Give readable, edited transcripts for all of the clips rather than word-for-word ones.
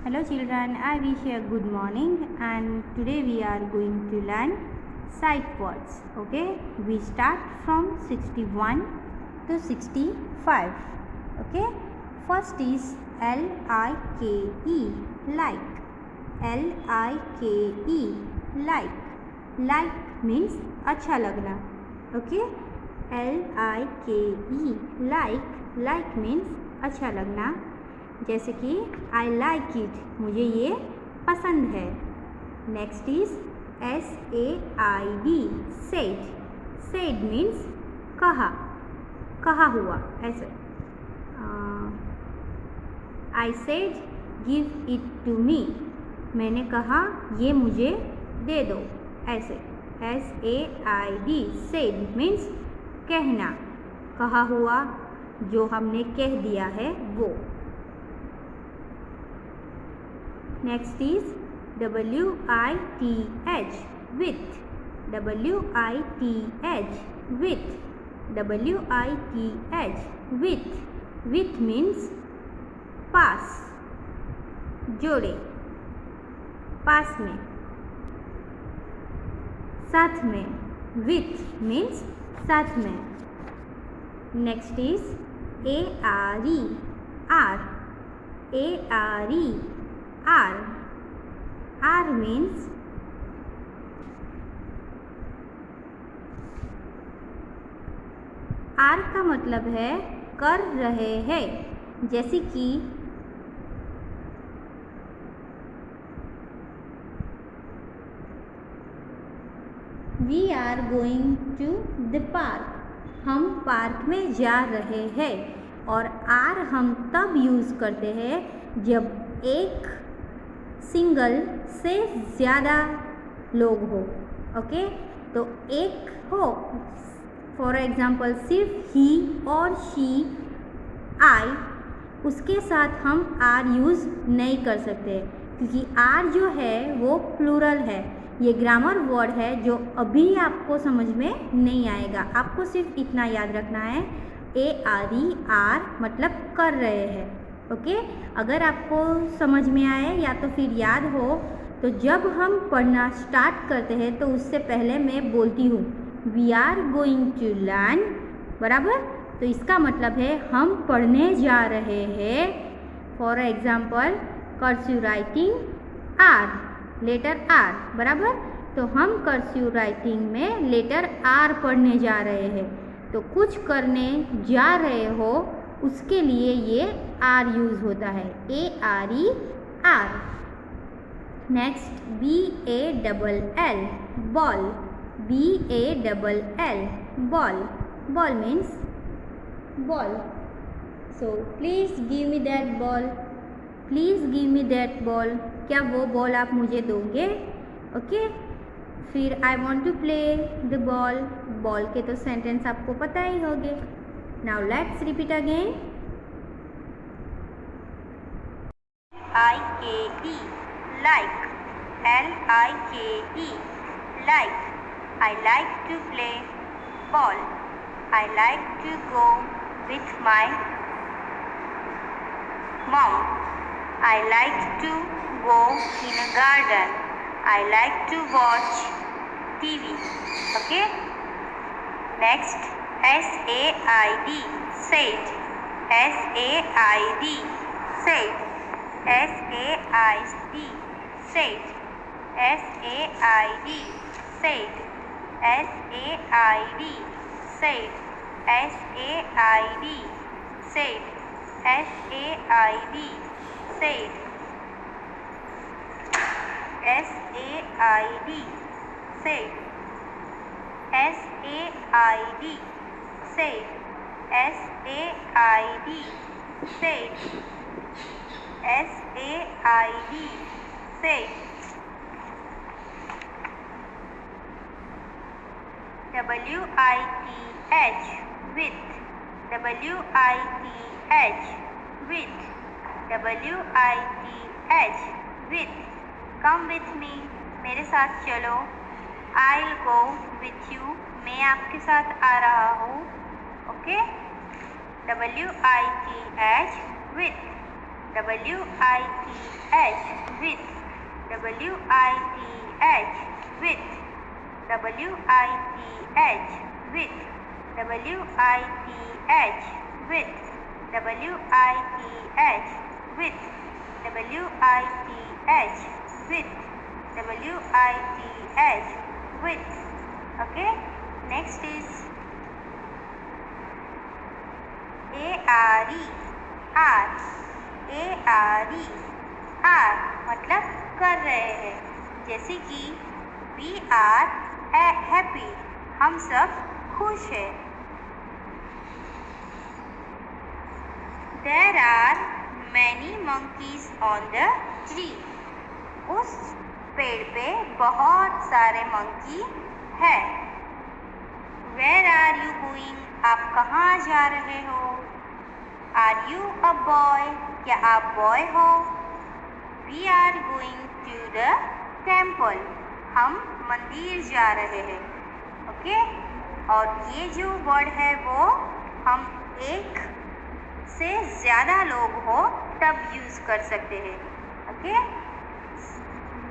Hello children, I wish you a good morning and today we are going to learn sight words. Okay, we start from 61 to 65. Okay, first is L-I-K-E, like. L-I-K-E, like. Like means अच्छा लगना. Okay, L-I-K-E, like. Like means अच्छा लगना. जैसे कि I like it, मुझे ये पसंद है. Next is SAID, said. Said means कहा, कहा हुआ ऐसे. I said give it to me, मैंने कहा ये मुझे दे दो ऐसे. SAID, सेड मीन्स कहना, कहा हुआ, जो हमने कह दिया है वो. Next is WITH, with. WITH, with. WITH, with. With means पास, जोड़े, पास में, साथ में. With means साथ में. Next is ARE, R. ARE, R. R means R का मतलब है कर रहे हैं. जैसे कि We are going to the park, हम पार्क में जा रहे हैं. और R हम तब यूज़ करते हैं जब एक सिंगल से ज़्यादा लोग हो. ओके, तो एक हो, फॉर एग्ज़ाम्पल सिर्फ ही और शी, आई, उसके साथ हम आर यूज़ नहीं कर सकते क्योंकि आर जो है वो प्लूरल है. ये ग्रामर वर्ड है जो अभी आपको समझ में नहीं आएगा. आपको सिर्फ इतना याद रखना है, ARE, आर मतलब कर रहे हैं. ओके, अगर आपको समझ में आए या तो फिर याद हो, तो जब हम पढ़ना स्टार्ट करते हैं तो उससे पहले मैं बोलती हूँ we are going to learn, बराबर. तो इसका मतलब है हम पढ़ने जा रहे हैं. For example cursive writing R, letter R, बराबर. तो हम कर्सिव राइटिंग में लेटर आर पढ़ने जा रहे हैं. तो कुछ करने जा रहे हो उसके लिए ये आर यूज़ होता है, ARE, are. Next BALL, ball. BALL, ball. Ball means ball. So please give me that ball, please give me that ball. क्या वो बॉल आप मुझे दोगे? ओके, फिर I want to play the ball. Ball के तो सेंटेंस आपको पता ही होंगे. Now let's repeat again. LIKE, like. LIKE, like. I like to play ball. I like to go with my mom. I like to go in a garden. I like to watch TV. Okay? Next, SAID, said. SAID, said. SAID, said. SAID, said. SAID, said. SAID, said. SAID, said. SAID, said. SAID, said. SAID, said. SAID, said. WITH, with. WITH, with. WITH, with. Come with me, मेरे साथ चलो. I'll go with you, मैं आपके साथ आ रहा हूँ. Okay, WITH, with. W-I-T-H, with, W-I-T-H, with, W-I-T-H, with, W-I-T-H, with, W-I-T-H, with, W-I-T-H, with, W-I-T-H, with. Okay, next is A-R-E, R, A-R-E, R मतलब कर रहे हैं, जैसे कि we are happy, हम सब खुश हैं. There are many monkeys on the tree. उस पेड़ पे बहुत सारे मंकी हैं. Where are you going? आप कहाँ जा रहे हो? Are you a boy? क्या आप बॉय हो? We are going to the temple. हम मंदिर जा रहे हैं. ओके, और ये जो वर्ड है वो हम एक से ज़्यादा लोग हो तब यूज़ कर सकते हैं. Okay,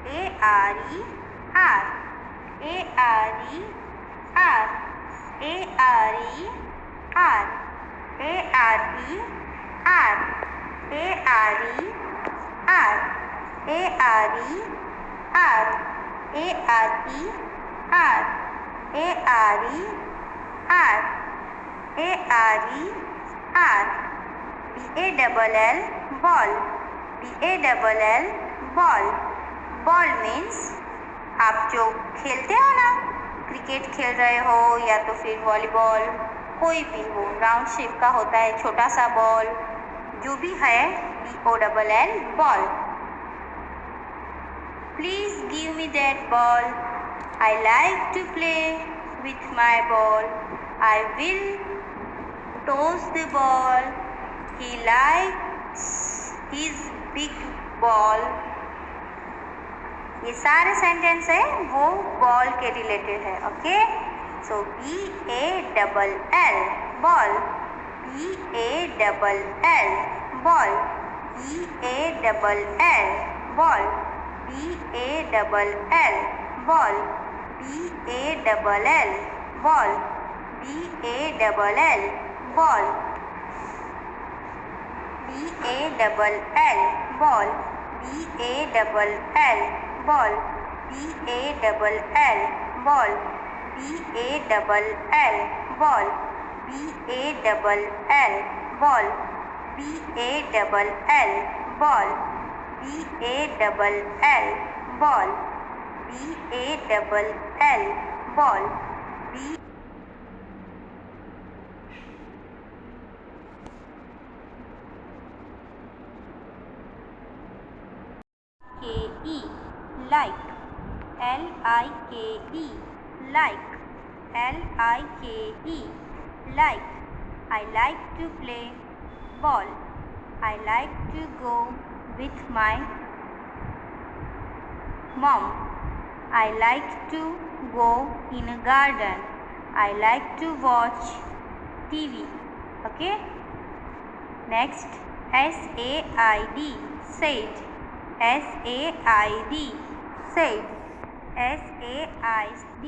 A-R-E-R, A-R-E-R, A-R-E-R, A-R-E-R, A-R-E-R, A-R-E-R, A-R-E-R, A-R-E-R, A-R-E-R, B-A-L-L, ball, B-A-L-L, ball. Ball means आप जो खेलते हो ना, क्रिकेट खेल रहे हो या तो फिर वॉलीबॉल, कोई भी हो, राउंड शेप का होता है, छोटा सा बॉल, जो भी है, B-O-L-L, ball. Please give me that ball. I like to play with my ball. I will toss the ball. He likes his big ball. ये सारे सेंटेंस है वो बॉल के रिलेटेड है. Okay, so B-A-L-L, ball, B-A-L-L, ball, B-A-L-L, ball, B-A-L-L, ball, B-A-L-L, ball, B-A-L-L, ball, B-A-L-L, ball, B-A-L-L, ball, B-A-L-L, ball, B-A-L-L, ball, B-A-L-L, ball, B-A-L-L, ball, B-A-L-L, ball, B-A-L-L, ball, K-E, like, L-I-K-E, like, L-I-K-E, like. I like to play ball. I like to go with my mom. I like to go in a garden. I like to watch TV. Okay, next, S-A-I-D, said, S-A-I-D, said, S-A-I-D,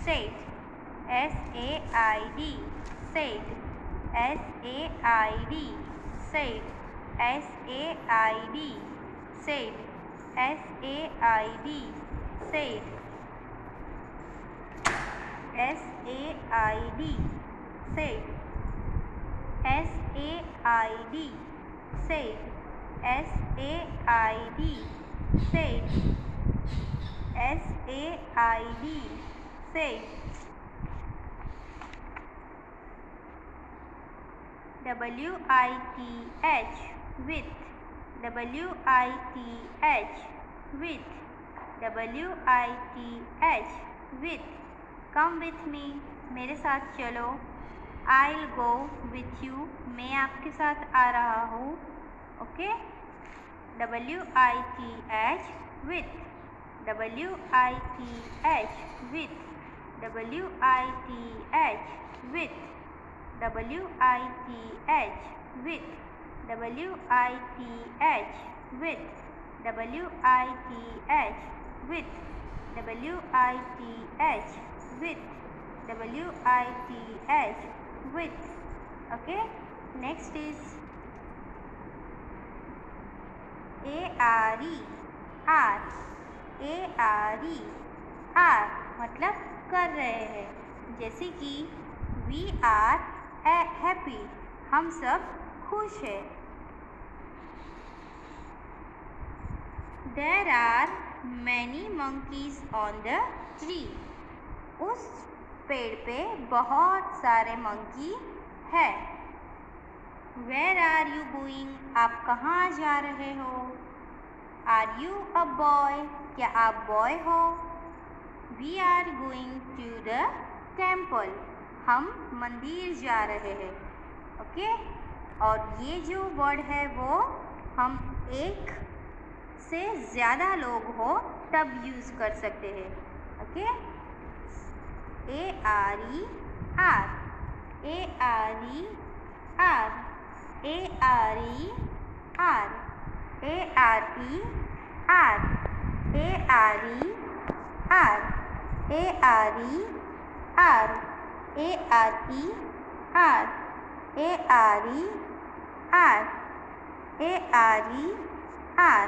said, S-A-I-D, said, S-A-I-D, said, S-A-I-D, said, S-A-I-D, said, S-A-I-D, said, S-A-I-D, said, S-A-I-D, said, S-A-I-D, said. W-I-T-H, with, W-I-T-H, with, W-I-T-H, with. Come with me, मेरे साथ चलो. I'll go with you, मैं आपके साथ आ रहा हूँ. Okay, W-I-T-H, with, W-I-T-H, with, W-I-T-H, with, W-I-T-H, with, W-I-T-H, with, W-I-T-H, with, W-I-T-H, with, W-I-T-H, with. Okay, next is A-R-E, R, A-R-E, R मतलब कर रहे हैं, जैसे कि we are happy, हम सब खुश हैं. There are many monkeys on the tree, उस पेड़ पे बहुत सारे मंकी है. Where are you going, आप कहाँ जा रहे हो? Are you a boy, क्या आप बॉय हो? We are going to the temple, हम मंदिर जा रहे हैं. ओके, और ये जो वर्ड है वो हम एक से ज़्यादा लोग हो तब यूज़ कर सकते हैं. Okay, A-R-E, R, A-R-E, R, A-R-E, R, A-R-E, R, A-R-E, R, A-R-E, R, A-R-E, R, A-R-E, R, A-R-E, R,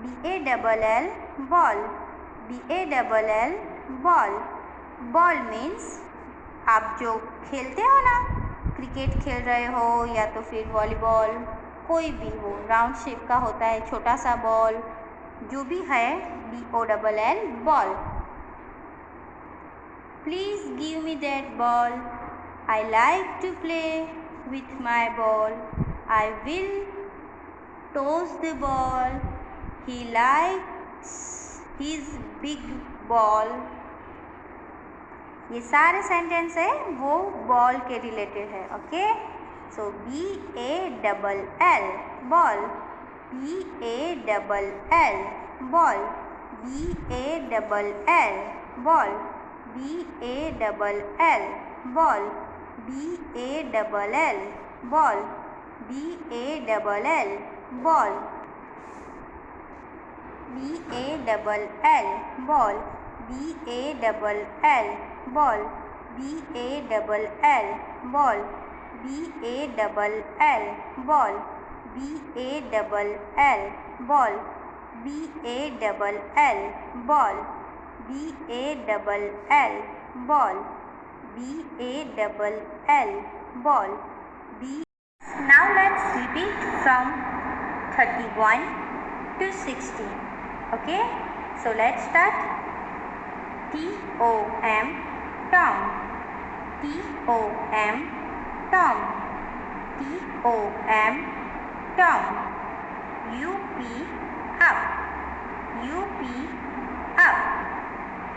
B-A-L-L, ball, B-A-L-L, ball. Ball means आप जो खेलते हो ना, क्रिकेट खेल रहे हो या तो फिर वॉलीबॉल, कोई भी हो, राउंड शेप का होता है, छोटा सा बॉल, जो भी है, B-O-L-L, ball. Please give me that ball, I like to play with my ball, I will toss the ball, he likes his big ball. ये सारे सेंटेंस है वो बॉल के रिलेटेड है. Okay, so B-A-L-L, ball, B-A-L-L, ball, B-A-L-L, ball, B-A-L-L, ball, B-A-L-L, ball, B-A-L-L, ball, B-A-L-L, ball, B-A-L-L, ball, B-A-L-L, ball, B-A-L-L, ball, B-A-L-L, ball, B-A-L-L, ball, B-A-L-L, ball, B-A-L-L, ball, B. Now let's repeat from 31 to 60. Okay, so let's start. T-O-M, Tom, T-O-M, Tom, T-O-M, Tom. U-P, up, U-P, up,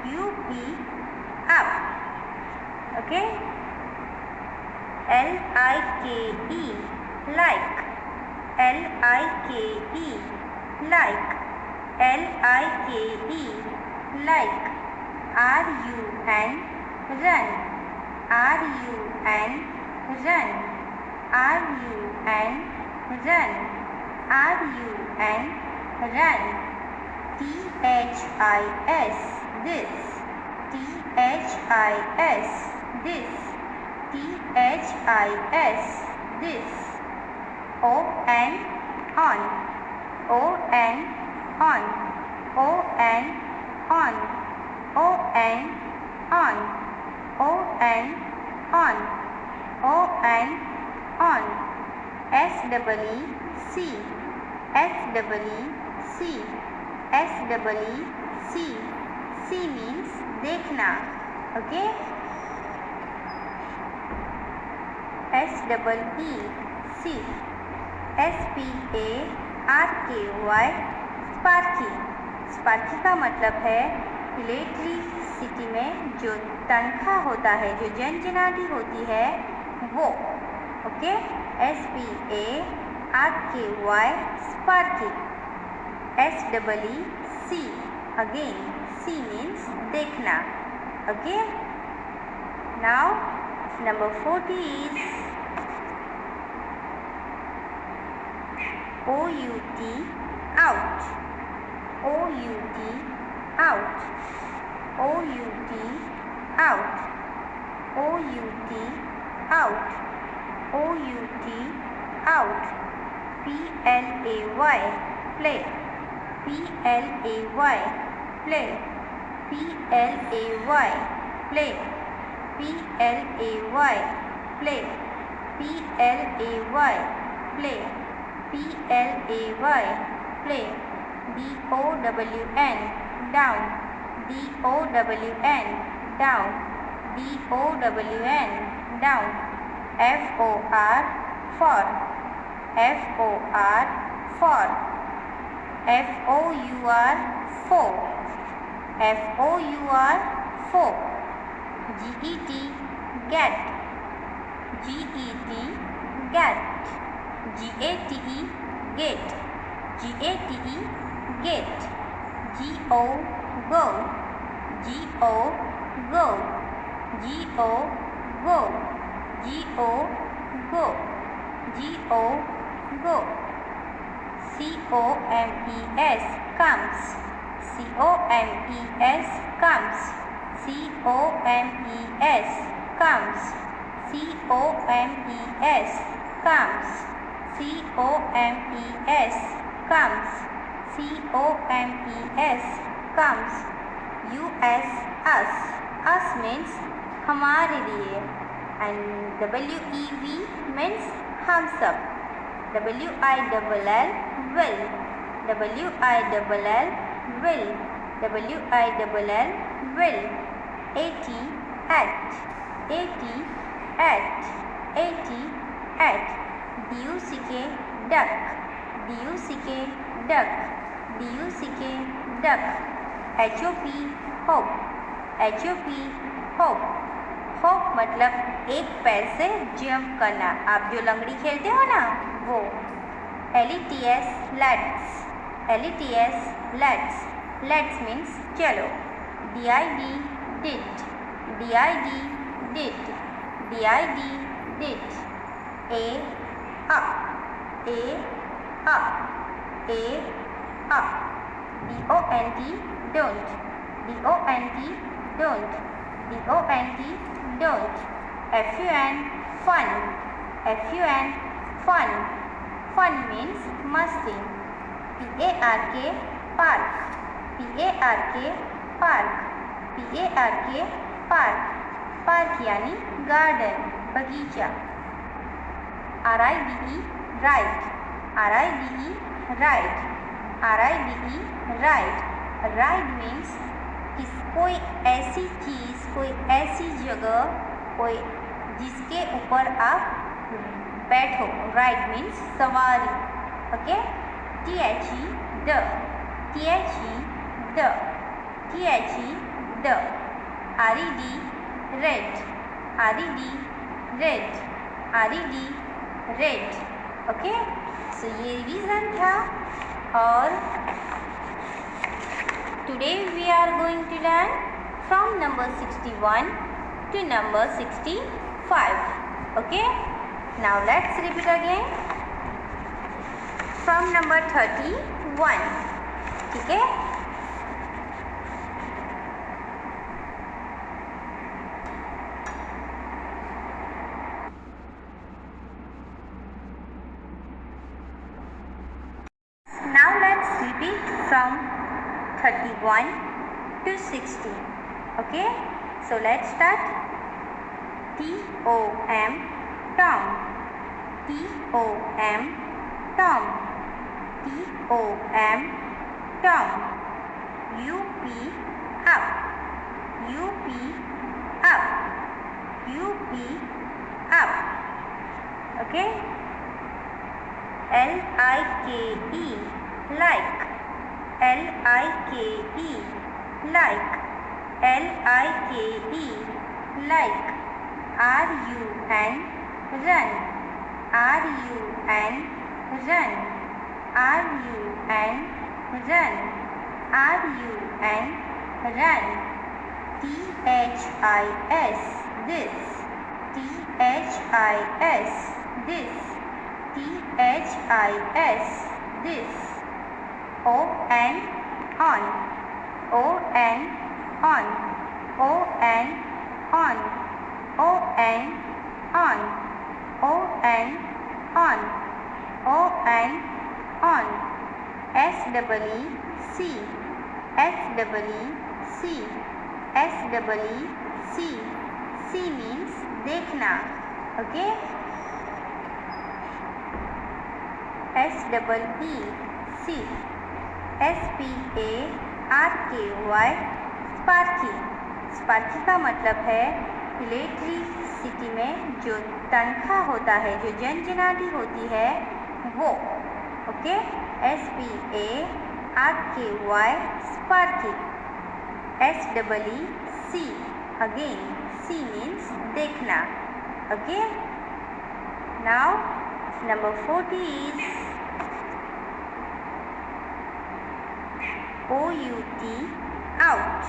U-P, up. Okay, L-I-K-E, like, L-I-K-E, like, L-I-K-E, like. R-U-N, run, R-U-N, run, R-U-N, run, R-U-N, run. T-H-I-S, this, T-H-I-S, this, T-H-I-S, this. O-N, on, O-N, on, O-N, on, O-N, on, O-N, on, O-N, on. S-E-E-C, S-E-E-C, S-E-E-C, C means देखना. Okay, S-E-E-C, S-P-A-R-K-Y, Sparky. Sparky का मतलब है electricity में जो तनख्वा होता है, जो जनजनाटी होती है, वो. Okay, S-P-A-R-K-Y, Sparky. S-E-E-C, again, C means देखना. Okay, now number 40 is O-U-T, out. O-U-T, out. O-U-T, out. O-U-T, out. O-U-T, out. P-L-A-Y, play. P-L-A-Y, play. P-L-A-Y, play. P-L-A-Y, play. P-L-A-Y, play. P-L-A-Y, play. D-O-W-N, down. D-O-W-N, down. D-O-W-N, down. F-O-R, for. F-O-R, for. F-O-U-R, for. F-O-U-R, for. G-E-T, get. G-E-T, get. G-A-T-E, get. G-A-T-E, get. G-O, go. G-O, go. G-O, go. G-O, go. G-O, go. C-O-M-E-S, comes. C-O-M-E-S, comes. C-O-M-E-S, comes. C-O-M-E-S, comes. C-O-M-E-S, comes. C-O-M-E-S, comes. U-S, us. Us means हमारे लिए. And W-E-V means हम सब. W-I-L-L, will. W-I-L-L, will. W-I-L-L, will. A-T, at. A-T, at. A-T, at. D-U-C-K, duck. D-U-C-K, duck. D-U-C-K, duck. H-O-P, hope. H-O-P, hope. Hope मतलब एक पैर से jump करना. आप जो लंगड़ी खेलते हो ना, वो. L-E-T-S, let's. L-E-T-S, let's. Let's means चलो. D-I-D, did. D-I-D, did. D-I-D, did. A, up. A, up. A, up. D-O-N-T, don't. D-O-N-T, don't. D-O-N-T, don't. F-U-N, fun. F-U-N, fun. Fun means मस्ती. P-A-R-K, park. P-A-R-K, park. P-A-R-K, park. Park यानी garden, बगीचा. R-I-D-E, right. R-I-D-E, right. R-I-D-E, right. Ride means कोई ऐसी चीज़, कोई ऐसी जगह, कोई जिसके ऊपर आप बैठो. राइड मीन्स सवारी. Okay. T-H-E, the. T-H-E, the. T-H-E, the. R-E-D, red. R-E-D, red. R-E-D, red. Okay. So ये रिवीजन था. और today we are going to learn from number 61 to number 65. Okay. Now let's repeat again from number 31. ठीक है. Now let's repeat from 31 to 60. Okay. So let's start. T-O-M, Tom. T-O-M, Tom. T-O-M, Tom. U-P, up. U-P, up. U-P, up. Okay. L-I-K-E, like. L-I-K-E, like. L-I-K-E, like. R-U-N, run. R-U-N, run. R-U-N, run. R-U-N, run. T-H-I-S, this. T-H-I-S, this. T-H-I-S, this. O-N, on. O-N, on. O-N, on. O-N, on. O-N, on. O-N, on. S-E-E-C. S-E-E-C. S-E-E-C. C means देखना. Okay? S-E-E-C. S-P-A-R-K-Y, Sparky. Sparky का मतलब है electricity में जो तनख्वाह होता है, जो जनजनाटी होती है, वो. Okay? S-P-A-R-K-Y, Sparky. S-E-E-C. Again C means देखना. Okay? Now number 40 is O-U-T, out.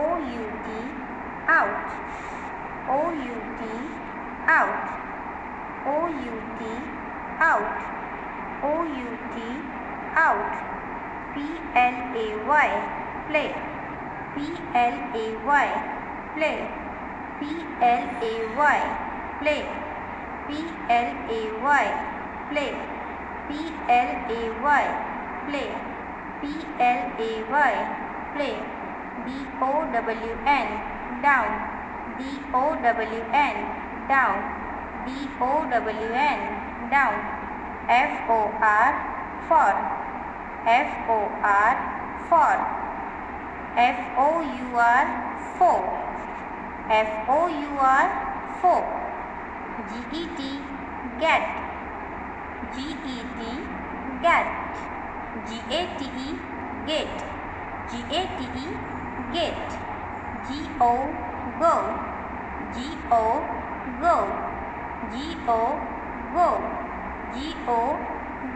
O-U-T, out. O-U-T, out. O-U-T, out. O-U-T, out. P-L-A-Y, play. P-L-A-Y, play. P-L-A-Y, play. P-L-A-Y, play. P-L-A-Y, play. P-L-A-Y, play. D-O-W-N, down. D-O-W-N, down. D-O-W-N, down. F-O-R, for. F-O-R, for. F-O-U-R, for. F-O-U-R, for. G-E-T, get. G-E-T, get. G-A-T-E, get. G-A-T-E, get. G-O, go. G-O, go. G-O, go. G-O,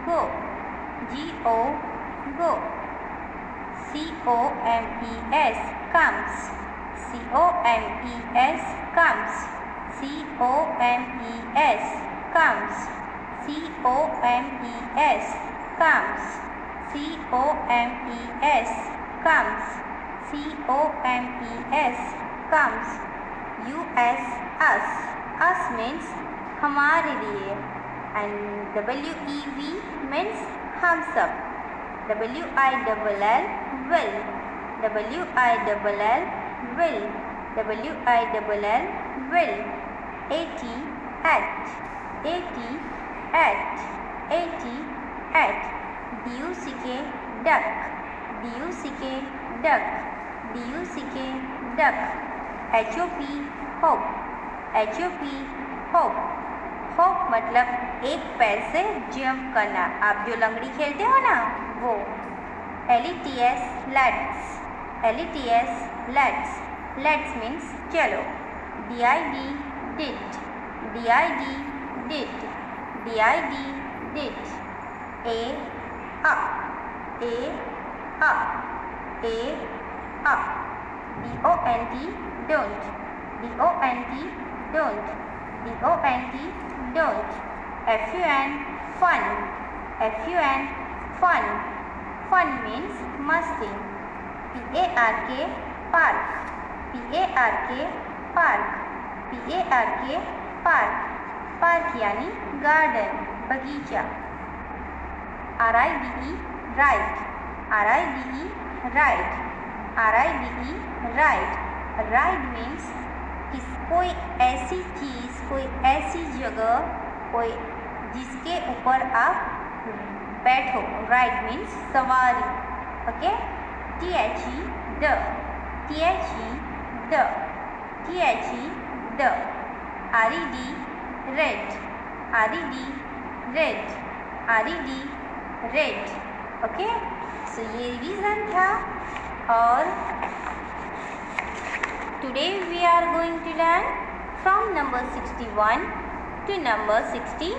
go. G-O, go. C-O-M-E-S, comes. C-O-M-E-S, comes. C-O-M-E-S, comes. C-O-M-E-S, comes. C-O-M-E-S, comes. C-O-M-E-S, comes. U-S, us. Us means हमारे लिए. And W-E-V means हम सब. W-I-L-L, will. W-I-L-L, will. W-I-L-L, will. A-T, at. A-T, at. A-T, at. D-U-C-K, duck. D-U-C-K, duck. D-U-C-K, duck. H-O-P, hope. H-O-P, hope. hope मतलब एक पैर से jump करना. आप जो लंगड़ी खेलते हो ना, वो. L-E-T-S, let's. L-E-T-S, let's. Let's means चलो. D-I-D, did. D-I-D, did. D-I-D, did. A, up. A, up. A, up. D-O-N-T, don't. D-O-N-T, don't. D-O-N-T, don't. F-U-N, fun. F-U-N, fun. Fun means masti. P-A-R-K, park. P-A-R-K, park. P-A-R-K, park. Park यानी garden, बगीचा. R-I-D-E, right. R-I-D-E, right. R-I-D-E, right. Ride means कोई ऐसी चीज़, कोई ऐसी जगह, कोई जिसके ऊपर आप बैठो. राइड मीन्स सवारी. Okay? T-H-E, the. T-H-E, the. T-H-E, the. R-E-D, red. R-E-D, red. R-E-D, red. Okay? So ये रिवीजन था. और today we are going to learn from number 61 to number 60.